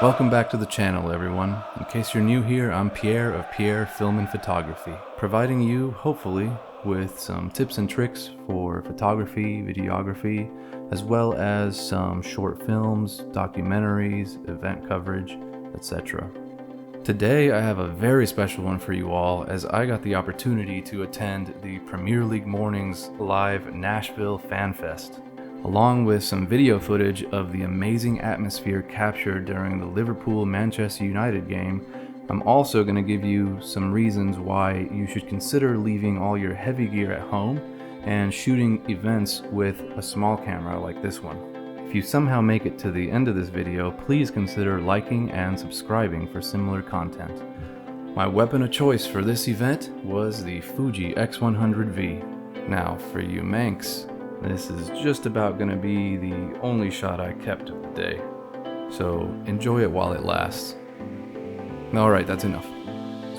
Welcome back to the channel, everyone. In case you're new here, I'm Pierre of Pierre Film and Photography, providing you, hopefully, with some tips and tricks for photography, videography, as well as some short films, documentaries, event coverage, etc. Today I have a very special one for you all, as I got the opportunity to attend the Premier League Mornings live Nashville Fan Fest, along with some video footage of the amazing atmosphere captured during the Liverpool-Manchester United game. I'm also going to give you some reasons why you should consider leaving all your heavy gear at home and shooting events with a small camera like this one. If you somehow make it to the end of this video, please consider liking and subscribing for similar content. My weapon of choice for this event was the Fuji X100V. Now for you Mancs, this is just about going to be the only shot I kept of the day, so enjoy it while it lasts. Alright, that's enough.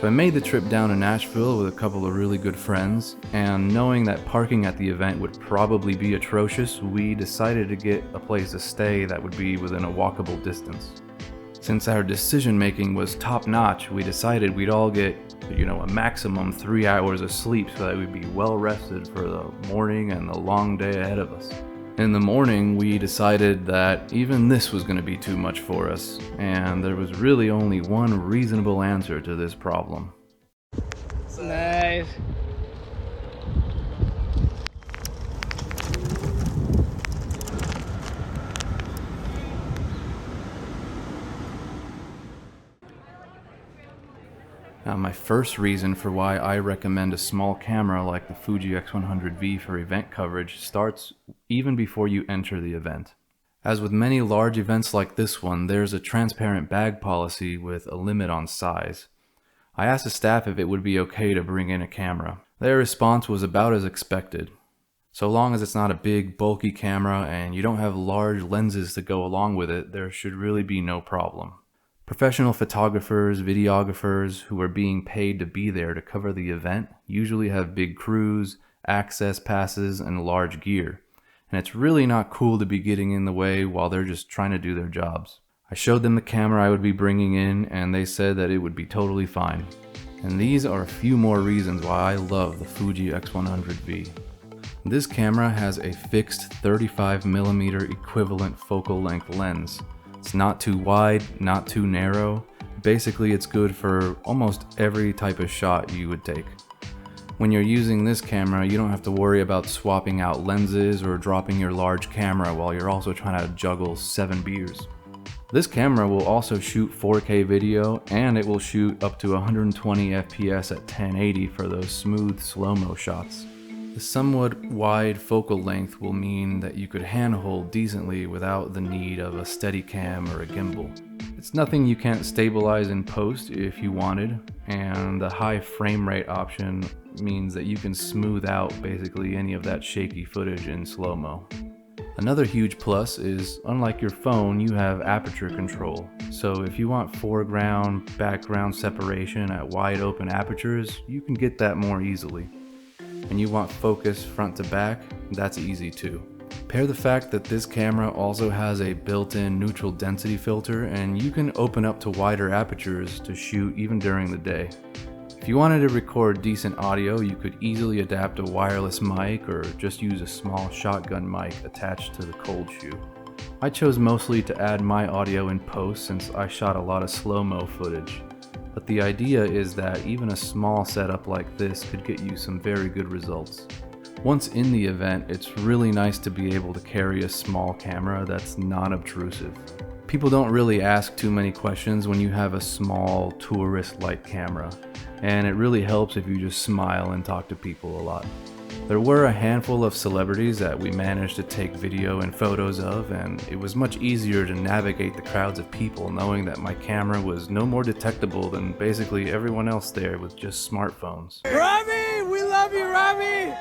So I made the trip down to Nashville with a couple of really good friends, and knowing that parking at the event would probably be atrocious, we decided to get a place to stay that would be within a walkable distance. Since our decision making was top notch, we decided we'd all get, a maximum 3 hours of sleep so that we'd be well rested for the morning and the long day ahead of us. In the morning, we decided that even this was going to be too much for us, and there was really only one reasonable answer to this problem. Nice. Now, my first reason for why I recommend a small camera like the Fuji X100V for event coverage starts even before you enter the event. As with many large events like this one, there's a transparent bag policy with a limit on size. I asked the staff if it would be okay to bring in a camera. Their response was about as expected. So long as it's not a big, bulky camera and you don't have large lenses to go along with it, there should really be no problem. Professional photographers, videographers who are being paid to be there to cover the event usually have big crews, access passes, and large gear. And it's really not cool to be getting in the way while they're just trying to do their jobs. I showed them the camera I would be bringing in, and they said that it would be totally fine. And these are a few more reasons why I love the Fuji X100V. This camera has a fixed 35mm equivalent focal length lens. It's not too wide, not too narrow. Basically, it's good for almost every type of shot you would take. When you're using this camera, you don't have to worry about swapping out lenses or dropping your large camera while you're also trying to juggle 7 beers. This camera will also shoot 4K video, and it will shoot up to 120 FPS at 1080 for those smooth slow-mo shots. The somewhat wide focal length will mean that you could handhold decently without the need of a Steadicam or a gimbal. It's nothing you can't stabilize in post if you wanted, and the high frame rate option means that you can smooth out basically any of that shaky footage in slow-mo. Another huge plus is, unlike your phone, you have aperture control. So if you want foreground, background separation at wide open apertures, you can get that more easily. And you want focus front to back, that's easy too. Pair the fact that this camera also has a built-in neutral density filter, and you can open up to wider apertures to shoot even during the day. If you wanted to record decent audio, you could easily adapt a wireless mic or just use a small shotgun mic attached to the cold shoe. I chose mostly to add my audio in post since I shot a lot of slow-mo footage. But the idea is that even a small setup like this could get you some very good results. Once in the event, it's really nice to be able to carry a small camera that's non-obtrusive. People don't really ask too many questions when you have a small tourist-like camera, and it really helps if you just smile and talk to people a lot. There were a handful of celebrities that we managed to take video and photos of, and it was much easier to navigate the crowds of people knowing that my camera was no more detectable than basically everyone else there with just smartphones. Robbie, we love you, Robbie!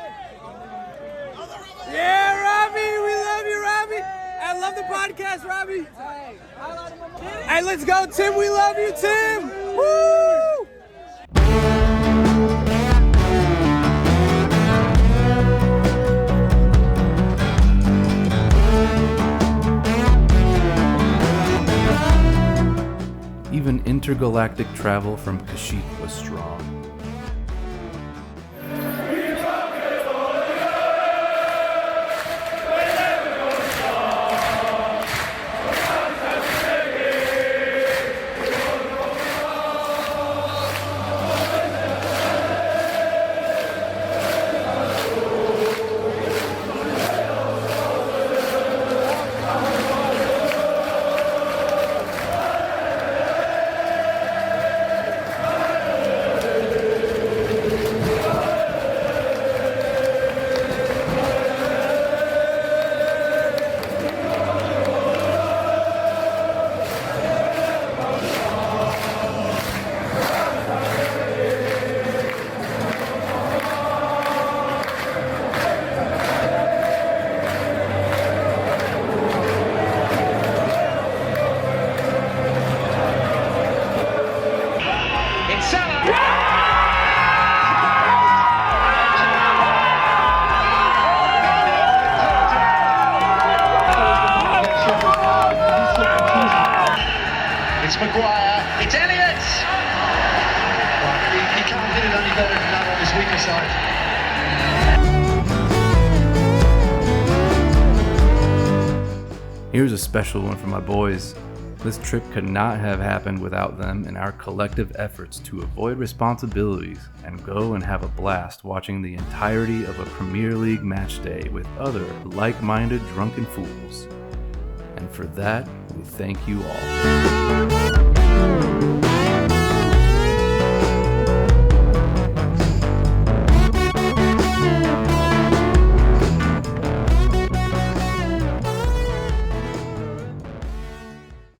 Yeah, Robbie, we love you, Robbie! I love the podcast, Robbie! Hey, let's go, Tim, we love you, Tim! Woo! intergalactic travel from Kashyyyk was strong. It's Maguire, it's Elliott! Well, he can't hit it any better than that on his weaker side. Here's a special one for my boys. This trip could not have happened without them and our collective efforts to avoid responsibilities and go and have a blast watching the entirety of a Premier League match day with other like-minded drunken fools. And for that, we thank you all.